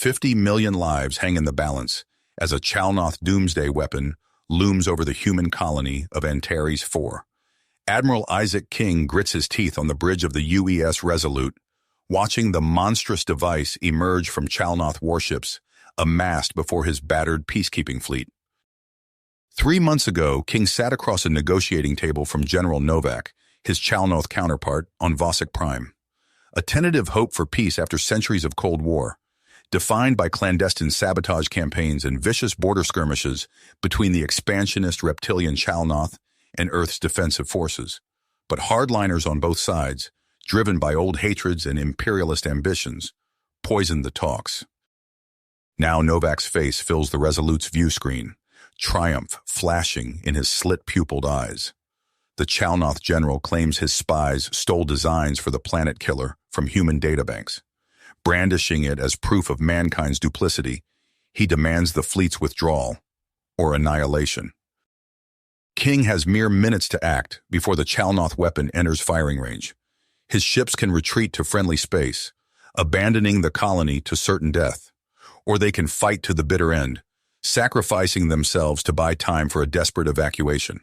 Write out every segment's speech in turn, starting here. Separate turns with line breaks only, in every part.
50 million lives hang in the balance as a Chalnoth doomsday weapon looms over the human colony of Antares IV. Admiral Isaac King grits his teeth on the bridge of the UES Resolute, watching the monstrous device emerge from Chalnoth warships amassed before his battered peacekeeping fleet. 3 months ago, King sat across a negotiating table from General Novak, his Chalnoth counterpart, on Vosik Prime. A tentative hope for peace after centuries of Cold War, defined by clandestine sabotage campaigns and vicious border skirmishes between the expansionist reptilian Chalnoth and Earth's defensive forces. But hardliners on both sides, driven by old hatreds and imperialist ambitions, poisoned the talks. Now Novak's face fills the Resolute's view screen, triumph flashing in his slit-pupiled eyes. The Chalnoth general claims his spies stole designs for the planet killer from human databanks. Brandishing it as proof of mankind's duplicity, he demands the fleet's withdrawal, or annihilation. King has mere minutes to act before the Chalnoth weapon enters firing range. His ships can retreat to friendly space, abandoning the colony to certain death, or they can fight to the bitter end, sacrificing themselves to buy time for a desperate evacuation.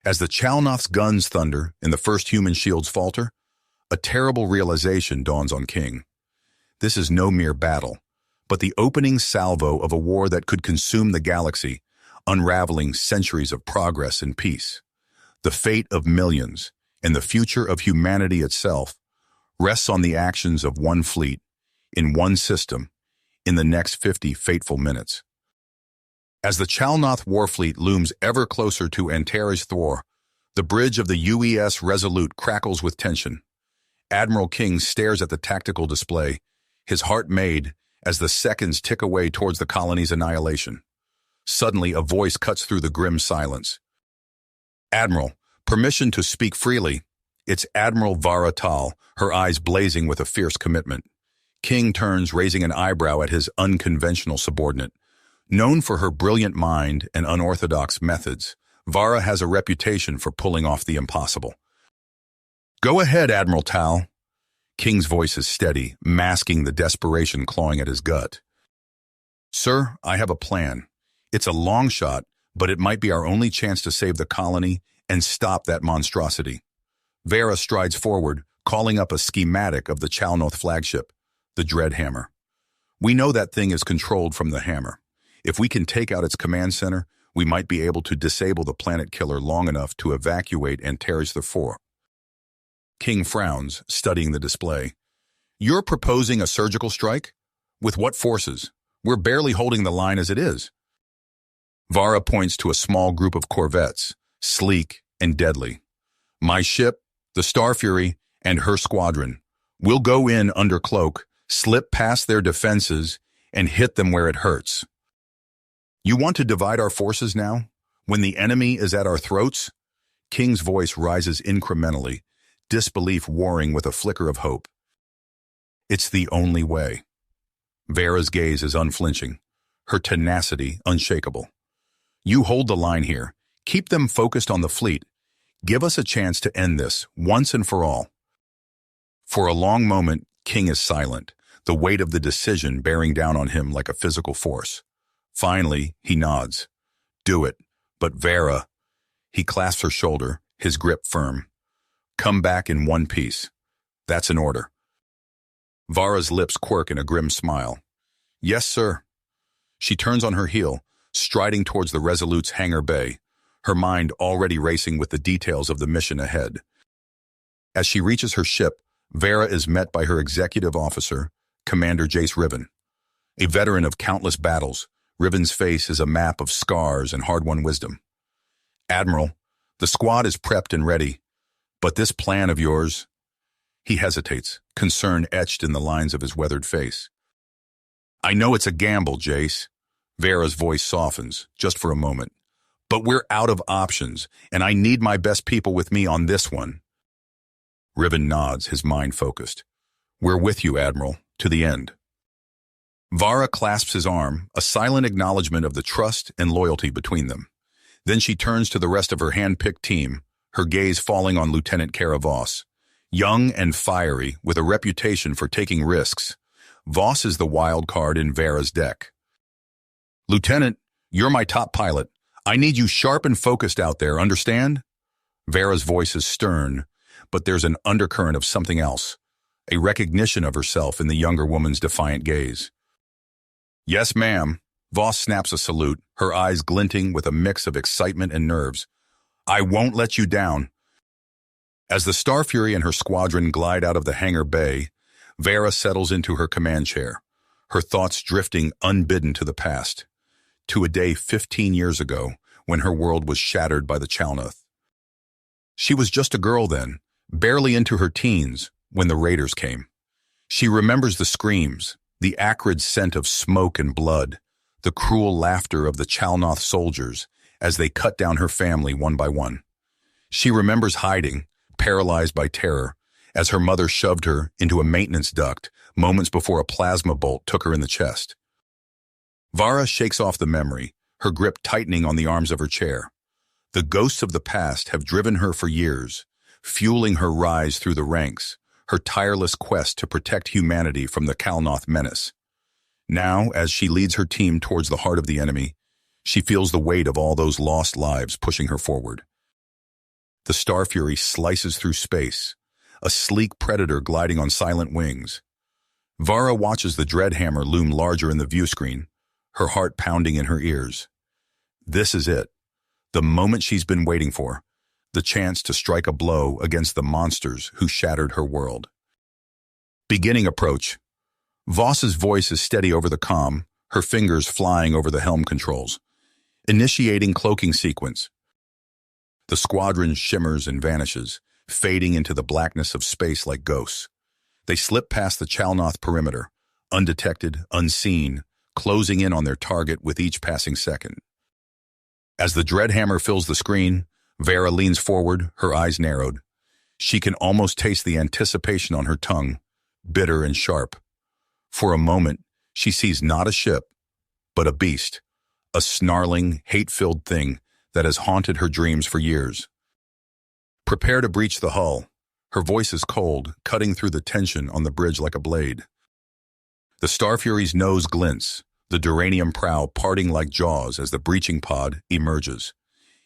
As the Chalnoth's guns thunder and the first human shields falter, a terrible realization dawns on King. This is no mere battle, but the opening salvo of a war that could consume the galaxy, unraveling centuries of progress and peace. The fate of millions, and the future of humanity itself, rests on the actions of one fleet, in one system, in the next 50 fateful minutes. As the Chalnoth warfleet looms ever closer to Antares IV, the bridge of the UES Resolute crackles with tension. Admiral King stares at the tactical display, his heart made as the seconds tick away towards the colony's annihilation. Suddenly, a voice cuts through the grim silence. "Admiral, permission to speak freely." It's Admiral Vara Tal, her eyes blazing with a fierce commitment. King turns, raising an eyebrow at his unconventional subordinate. Known for her brilliant mind and unorthodox methods, Vara has a reputation for pulling off the impossible. "Go ahead, Admiral Tal." King's voice is steady, masking the desperation clawing at his gut. "Sir, I have a plan. It's a long shot, but it might be our only chance to save the colony and stop that monstrosity." Vera strides forward, calling up a schematic of the Chalnoth flagship, the Dreadhammer. "We know that thing is controlled from the hammer. If we can take out its command center, we might be able to disable the planet killer long enough to evacuate Antares IV." King frowns, studying the display. "You're proposing a surgical strike? With what forces? We're barely holding the line as it is." Vara points to a small group of corvettes, sleek and deadly. "My ship, the Star Fury, and her squadron. We'll go in under cloak, slip past their defenses, and hit them where it hurts." "You want to divide our forces now, when the enemy is at our throats?" King's voice rises incrementally, disbelief warring with a flicker of hope. "It's the only way." Vera's gaze is unflinching, her tenacity unshakable. "You hold the line here. Keep them focused on the fleet. Give us a chance to end this, once and for all." For a long moment, King is silent, the weight of the decision bearing down on him like a physical force. Finally, he nods. "Do it. But Vera..." He clasps her shoulder, his grip firm. "Come back in one piece. That's an order." Vara's lips quirk in a grim smile. "Yes, sir." She turns on her heel, striding towards the Resolute's hangar bay, her mind already racing with the details of the mission ahead. As she reaches her ship, Vera is met by her executive officer, Commander Jace Riven. A veteran of countless battles, Riven's face is a map of scars and hard-won wisdom. "Admiral, the squad is prepped and ready, but this plan of yours..." He hesitates, concern etched in the lines of his weathered face. "I know it's a gamble, Jace." Vera's voice softens, just for a moment. "But we're out of options, and I need my best people with me on this one." Riven nods, his mind focused. "We're with you, Admiral, to the end." Vara clasps his arm, a silent acknowledgement of the trust and loyalty between them. Then she turns to the rest of her hand-picked team, her gaze falling on Lieutenant Kara Voss. Young and fiery, with a reputation for taking risks, Voss is the wild card in Vera's deck. "Lieutenant, you're my top pilot. I need you sharp and focused out there, understand?" Vera's voice is stern, but there's an undercurrent of something else, a recognition of herself in the younger woman's defiant gaze. "Yes, ma'am." Voss snaps a salute, her eyes glinting with a mix of excitement and nerves. "I won't let you down." As the Star Fury and her squadron glide out of the hangar bay, Vera settles into her command chair, her thoughts drifting unbidden to the past, to a day 15 years ago when her world was shattered by the Chalnoth. She was just a girl then, barely into her teens, when the raiders came. She remembers the screams, the acrid scent of smoke and blood, the cruel laughter of the Chalnoth soldiers as they cut down her family one by one. She remembers hiding, paralyzed by terror, as her mother shoved her into a maintenance duct moments before a plasma bolt took her in the chest. Vara shakes off the memory, her grip tightening on the arms of her chair. The ghosts of the past have driven her for years, fueling her rise through the ranks, her tireless quest to protect humanity from the Chalnoth menace. Now, as she leads her team towards the heart of the enemy, she feels the weight of all those lost lives pushing her forward. The Star Fury slices through space, a sleek predator gliding on silent wings. Vara watches the Dreadhammer loom larger in the viewscreen, her heart pounding in her ears. This is it, the moment she's been waiting for, the chance to strike a blow against the monsters who shattered her world. Beginning approach. Voss's voice is steady over the comm, her fingers flying over the helm controls. Initiating cloaking sequence. The squadron shimmers and vanishes, fading into the blackness of space like ghosts. They slip past the Chalnoth perimeter, undetected, unseen, closing in on their target with each passing second. As the Dreadhammer fills the screen, Vera leans forward, her eyes narrowed. She can almost taste the anticipation on her tongue, bitter and sharp. For a moment, she sees not a ship, but a beast, a snarling, hate-filled thing that has haunted her dreams for years. Prepare to breach the hull. Her voice is cold, cutting through the tension on the bridge like a blade. The Star Fury's nose glints, the duranium prow parting like jaws as the breaching pod emerges.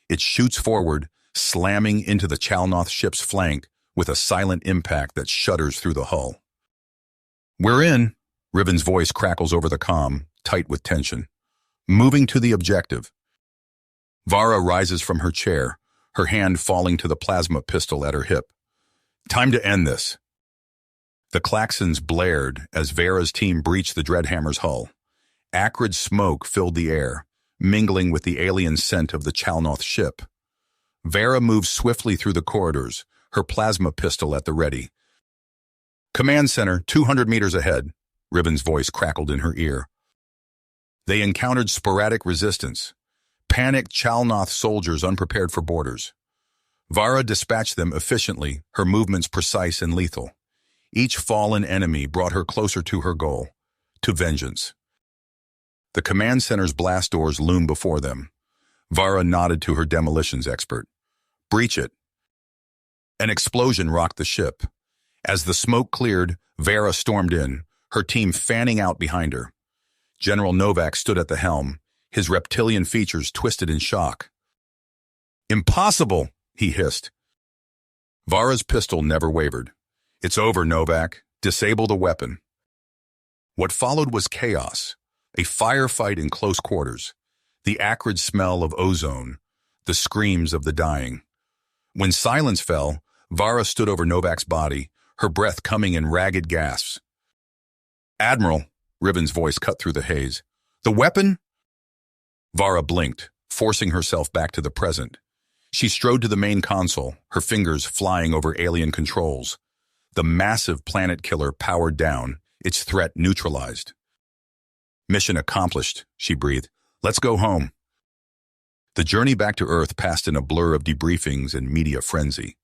It shoots forward, slamming into the Chalnoth ship's flank with a silent impact that shudders through the hull. "We're in," Riven's voice crackles over the comm, tight with tension. "Moving to the objective." Vara rises from her chair, her hand falling to the plasma pistol at her hip. "Time to end this." The klaxons blared as Vera's team breached the Dreadhammer's hull. Acrid smoke filled the air, mingling with the alien scent of the Chalnoth ship. Vera moves swiftly through the corridors, her plasma pistol at the ready. "Command center, 200 meters ahead," Riven's voice crackled in her ear. They encountered sporadic resistance, panicked Chalnoth soldiers unprepared for boarders. Vara dispatched them efficiently, her movements precise and lethal. Each fallen enemy brought her closer to her goal, to vengeance. The command center's blast doors loomed before them. Vara nodded to her demolitions expert. "Breach it." An explosion rocked the ship. As the smoke cleared, Vera stormed in, her team fanning out behind her. General Novak stood at the helm, his reptilian features twisted in shock. "Impossible!" he hissed. Vara's pistol never wavered. "It's over, Novak. Disable the weapon." What followed was chaos, a firefight in close quarters, the acrid smell of ozone, the screams of the dying. When silence fell, Vara stood over Novak's body, her breath coming in ragged gasps. "Admiral," Riven's voice cut through the haze. "The weapon?" Vara blinked, forcing herself back to the present. She strode to the main console, her fingers flying over alien controls. The massive planet killer powered down, its threat neutralized. "Mission accomplished," she breathed. "Let's go home." The journey back to Earth passed in a blur of debriefings and media frenzy.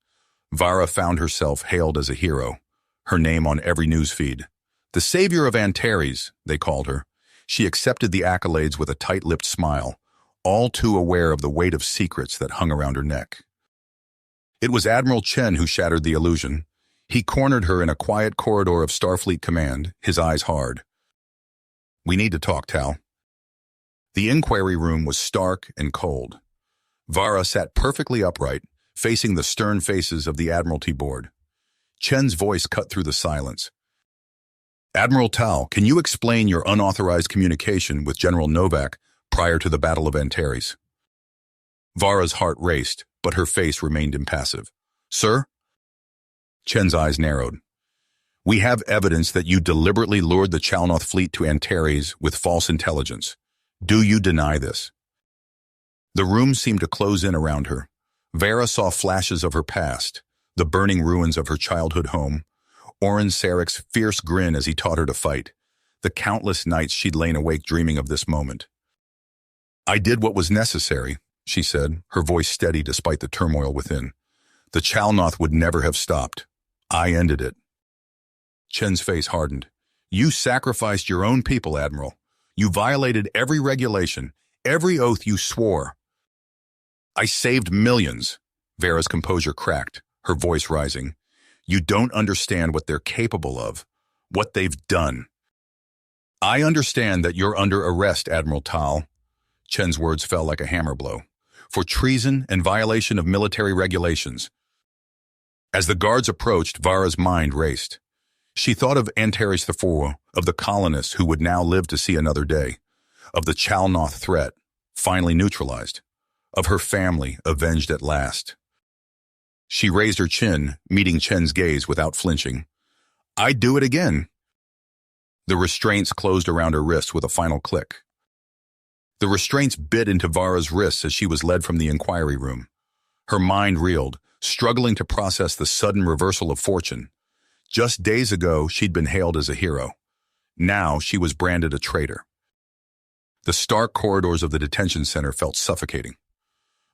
Vara found herself hailed as a hero, her name on every newsfeed. The savior of Antares, they called her. She accepted the accolades with a tight-lipped smile, all too aware of the weight of secrets that hung around her neck. It was Admiral Chen who shattered the illusion. He cornered her in a quiet corridor of Starfleet Command, his eyes hard. "We need to talk, Tal." The inquiry room was stark and cold. Vara sat perfectly upright, facing the stern faces of the Admiralty board. Chen's voice cut through the silence. "Admiral Tal, can you explain your unauthorized communication with General Novak prior to the Battle of Antares?" Vara's heart raced, but her face remained impassive. "Sir?" Chen's eyes narrowed. "We have evidence that you deliberately lured the Chalnoth fleet to Antares with false intelligence. Do you deny this?" The room seemed to close in around her. Vara saw flashes of her past, the burning ruins of her childhood home, Oren Sarek's fierce grin as he taught her to fight, the countless nights she'd lain awake dreaming of this moment. "I did what was necessary," she said, her voice steady despite the turmoil within. "The Chalnoth would never have stopped. I ended it." Chen's face hardened. "You sacrificed your own people, Admiral. You violated every regulation, every oath you swore." "I saved millions." Vara's composure cracked, her voice rising. "You don't understand what they're capable of, what they've done." "I understand that you're under arrest, Admiral Tal." Chen's words fell like a hammer blow. "For treason and violation of military regulations." As the guards approached, Vara's mind raced. She thought of Antares IV, of the colonists who would now live to see another day, of the Chalnoth threat, finally neutralized, of her family avenged at last. She raised her chin, meeting Chen's gaze without flinching. "I'd do it again." The restraints closed around her wrists with a final click. The restraints bit into Vara's wrists as she was led from the inquiry room. Her mind reeled, struggling to process the sudden reversal of fortune. Just days ago, she'd been hailed as a hero. Now she was branded a traitor. The stark corridors of the detention center felt suffocating.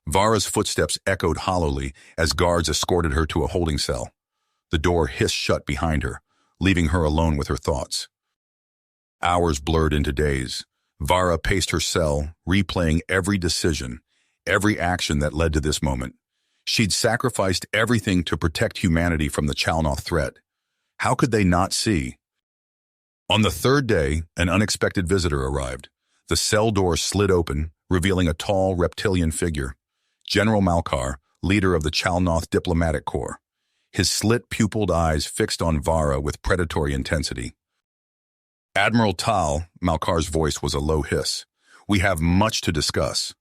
Vara's footsteps echoed hollowly as guards escorted her to a holding cell. The door hissed shut behind her, leaving her alone with her thoughts. Hours blurred into days. Vara paced her cell, replaying every decision, every action that led to this moment. She'd sacrificed everything to protect humanity from the Chalnoth threat. How could they not see? On the third day, an unexpected visitor arrived. The cell door slid open, revealing a tall, reptilian figure. General Malkar, leader of the Chalnoth Diplomatic Corps. His slit-pupiled eyes fixed on Vara with predatory intensity. "Admiral Tal," Malkar's voice was a low hiss. "We have much to discuss."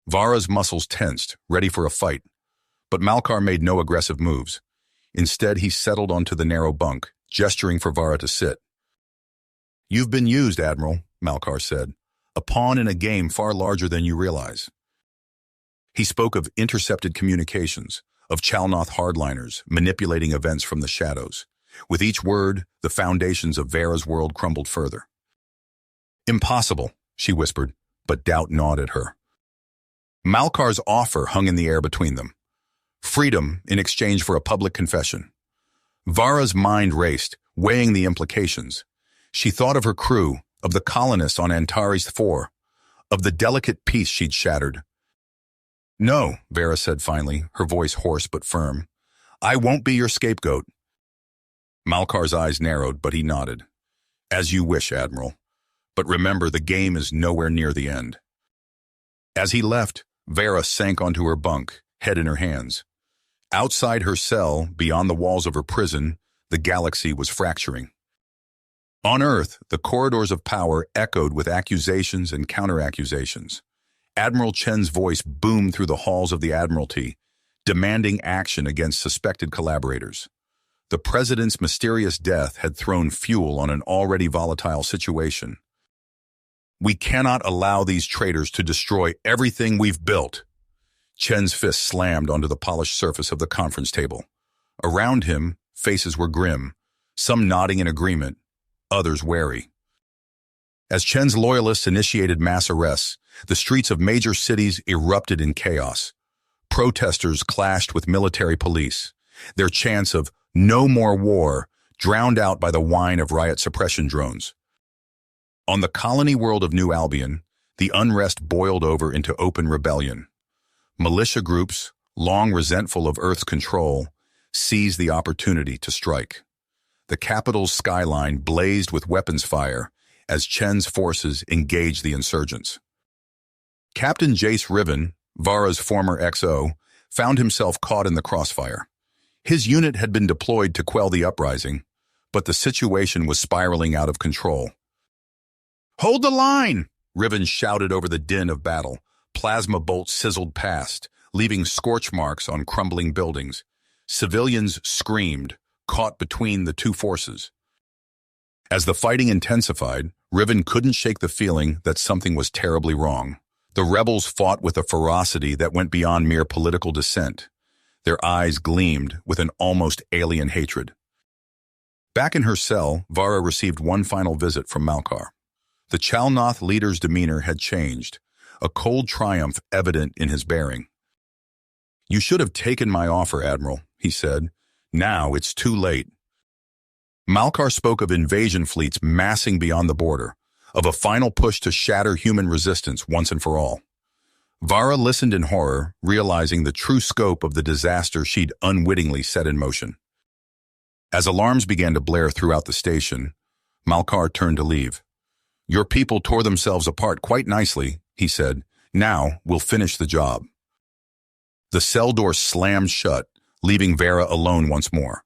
Vara's muscles tensed, ready for a fight. But Malkar made no aggressive moves. Instead, he settled onto the narrow bunk, gesturing for Vara to sit. "You've been used, Admiral," Malkar said. "A pawn in a game far larger than you realize." He spoke of intercepted communications, of Chalnoth hardliners manipulating events from the shadows. With each word, the foundations of Vara's world crumbled further. "Impossible," she whispered, but doubt gnawed at her. Malkar's offer hung in the air between them. Freedom in exchange for a public confession. Vara's mind raced, weighing the implications. She thought of her crew, of the colonists on Antares IV, of the delicate peace she'd shattered. "No," Vara said finally, her voice hoarse but firm. "I won't be your scapegoat." Malkar's eyes narrowed, but he nodded. "As you wish, Admiral. But remember, the game is nowhere near the end." As he left, Vara sank onto her bunk, head in her hands. Outside her cell, beyond the walls of her prison, the galaxy was fracturing. On Earth, the corridors of power echoed with accusations and counter-accusations. Admiral Chen's voice boomed through the halls of the Admiralty, demanding action against suspected collaborators. The president's mysterious death had thrown fuel on an already volatile situation. "We cannot allow these traitors to destroy everything we've built." Chen's fist slammed onto the polished surface of the conference table. Around him, faces were grim, some nodding in agreement, others wary. As Chen's loyalists initiated mass arrests, the streets of major cities erupted in chaos. Protesters clashed with military police, their chants of "no more war" drowned out by the whine of riot suppression drones. On the colony world of New Albion, the unrest boiled over into open rebellion. Militia groups, long resentful of Earth's control, seized the opportunity to strike. The capital's skyline blazed with weapons fire as Chen's forces engaged the insurgents. Captain Jace Riven, Vara's former XO, found himself caught in the crossfire. His unit had been deployed to quell the uprising, but the situation was spiraling out of control. "Hold the line!" Riven shouted over the din of battle. Plasma bolts sizzled past, leaving scorch marks on crumbling buildings. Civilians screamed, caught between the two forces. As the fighting intensified, Riven couldn't shake the feeling that something was terribly wrong. The rebels fought with a ferocity that went beyond mere political dissent. Their eyes gleamed with an almost alien hatred. Back in her cell, Vara received one final visit from Malkar. The Chalnoth leader's demeanor had changed, a cold triumph evident in his bearing. "You should have taken my offer, Admiral," he said. "Now it's too late." Malkar spoke of invasion fleets massing beyond the border, of a final push to shatter human resistance once and for all. Vara listened in horror, realizing the true scope of the disaster she'd unwittingly set in motion. As alarms began to blare throughout the station, Malkar turned to leave. "Your people tore themselves apart quite nicely," he said. "Now we'll finish the job." The cell door slammed shut, leaving Vara alone once more.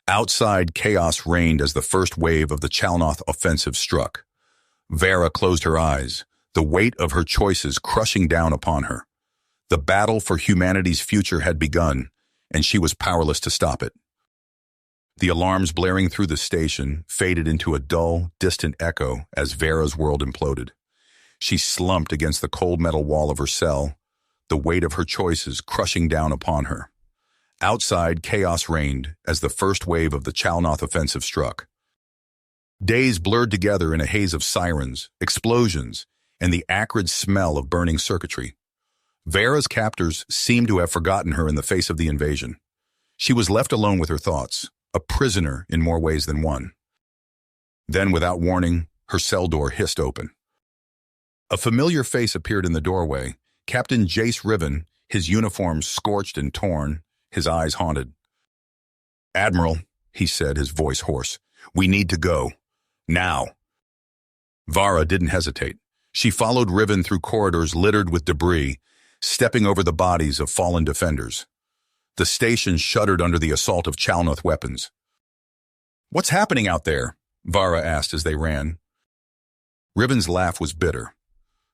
Outside, chaos reigned as the first wave of the Chalnoth offensive struck. Vara closed her eyes, the weight of her choices crushing down upon her. The battle for humanity's future had begun, and she was powerless to stop it. The alarms blaring through the station faded into a dull, distant echo as Vara's world imploded. She slumped against the cold metal wall of her cell, the weight of her choices crushing down upon her. Outside, chaos reigned as the first wave of the Chalnoth offensive struck. Days blurred together in a haze of sirens, explosions, and the acrid smell of burning circuitry. Vara's captors seemed to have forgotten her in the face of the invasion. She was left alone with her thoughts, a prisoner in more ways than one. Then, without warning, her cell door hissed open. A familiar face appeared in the doorway, Captain Jace Riven, his uniform scorched and torn, his eyes haunted. "Admiral," he said, his voice hoarse, "we need to go. Now." Vara didn't hesitate. She followed Riven through corridors littered with debris, stepping over the bodies of fallen defenders. The station shuddered under the assault of Chalnoth weapons. "What's happening out there?" Vara asked as they ran. Riven's laugh was bitter.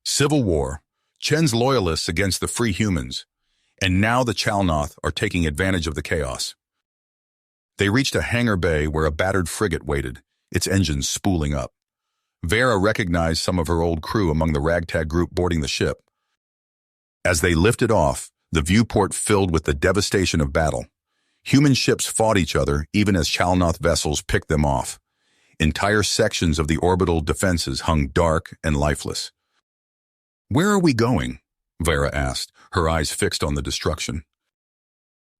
"Civil war, Chen's loyalists against the free humans, and now the Chalnoth are taking advantage of the chaos." They reached a hangar bay where a battered frigate waited, its engines spooling up. Vara recognized some of her old crew among the ragtag group boarding the ship. As they lifted off, the viewport filled with the devastation of battle. Human ships fought each other even as Chalnoth vessels picked them off. Entire sections of the orbital defenses hung dark and lifeless. "Where are we going?" Vara asked, her eyes fixed on the destruction.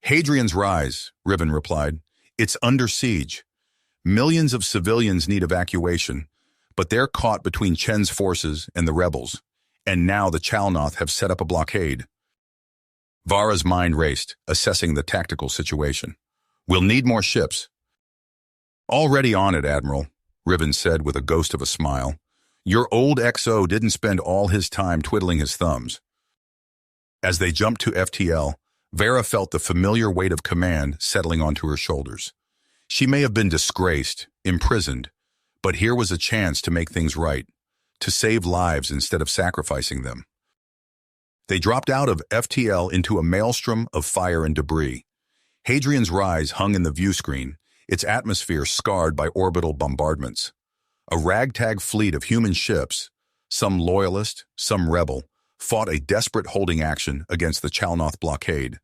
"Hadrian's Rise," Riven replied. "It's under siege. Millions of civilians need evacuation, but they're caught between Chen's forces and the rebels, and now the Chalnoth have set up a blockade." Vara's mind raced, assessing the tactical situation. "We'll need more ships." "Already on it, Admiral," Riven said with a ghost of a smile. "Your old XO didn't spend all his time twiddling his thumbs." As they jumped to FTL, Vara felt the familiar weight of command settling onto her shoulders. She may have been disgraced, imprisoned, but here was a chance to make things right, to save lives instead of sacrificing them. They dropped out of FTL into a maelstrom of fire and debris. Hadrian's Rise hung in the view screen, its atmosphere scarred by orbital bombardments. A ragtag fleet of human ships, some loyalist, some rebel, fought a desperate holding action against the Chalnoth blockade.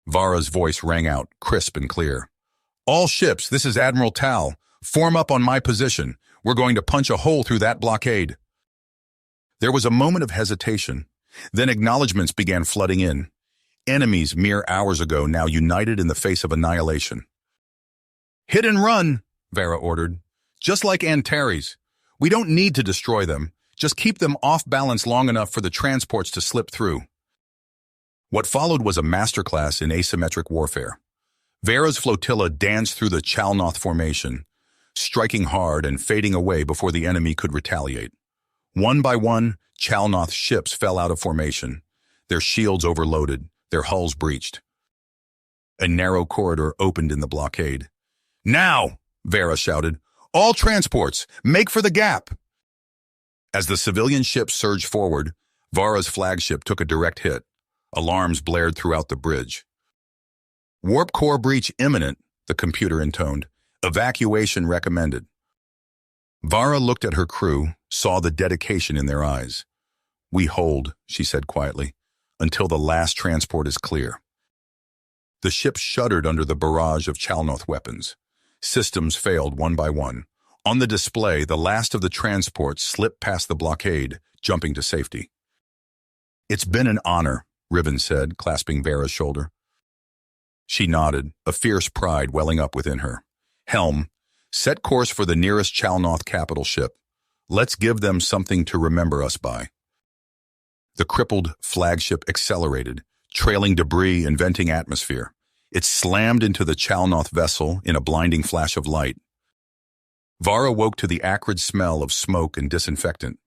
Vara's voice rang out, crisp and clear. "All ships, this is Admiral Tal. Form up on my position. We're going to punch a hole through that blockade." There was a moment of hesitation. Then acknowledgments began flooding in. Enemies mere hours ago now united in the face of annihilation. "Hit and run," Vara ordered. "Just like Antares. We don't need to destroy them. Just keep them off balance long enough for the transports to slip through." What followed was a masterclass in asymmetric warfare. Vera's flotilla danced through the Chalnoth formation, striking hard and fading away before the enemy could retaliate. One by one, Chalnoth ships fell out of formation, their shields overloaded, their hulls breached. A narrow corridor opened in the blockade. "Now!" Vera shouted. "All transports, make for the gap!" As the civilian ships surged forward, Vara's flagship took a direct hit. Alarms blared throughout the bridge. "Warp core breach imminent," the computer intoned. "Evacuation recommended." Vara looked at her crew, saw the dedication in their eyes. "We hold," she said quietly, "until the last transport is clear." The ship shuddered under the barrage of Chalnoth weapons. Systems failed one by one. On the display, the last of the transports slipped past the blockade, jumping to safety. "It's been an honor," Riven said, clasping Vera's shoulder. She nodded, a fierce pride welling up within her. "Helm, set course for the nearest Chalnoth capital ship. Let's give them something to remember us by." The crippled flagship accelerated, trailing debris and venting atmosphere. It slammed into the Chalnoth vessel in a blinding flash of light. Vara woke to the acrid smell of smoke and disinfectant.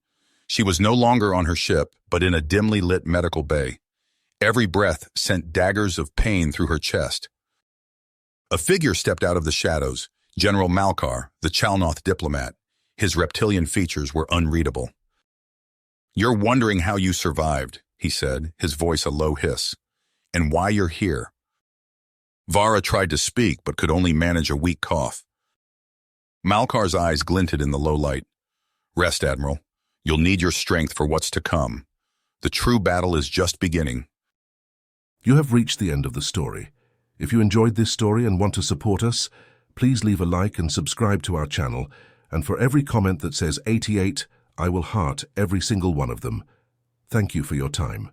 She was no longer on her ship, but in a dimly lit medical bay. Every breath sent daggers of pain through her chest. A figure stepped out of the shadows, General Malkar, the Chalnoth diplomat. His reptilian features were unreadable. "You're wondering how you survived," he said, his voice a low hiss, "and why you're here." Vara tried to speak, but could only manage a weak cough. Malkar's eyes glinted in the low light. "Rest, Admiral. You'll need your strength for what's to come. The true battle is just beginning."
You have reached the end of the story. If you enjoyed this story and want to support us, please leave a like and subscribe to our channel, and for every comment that says 88, I will heart every single one of them. Thank you for your time.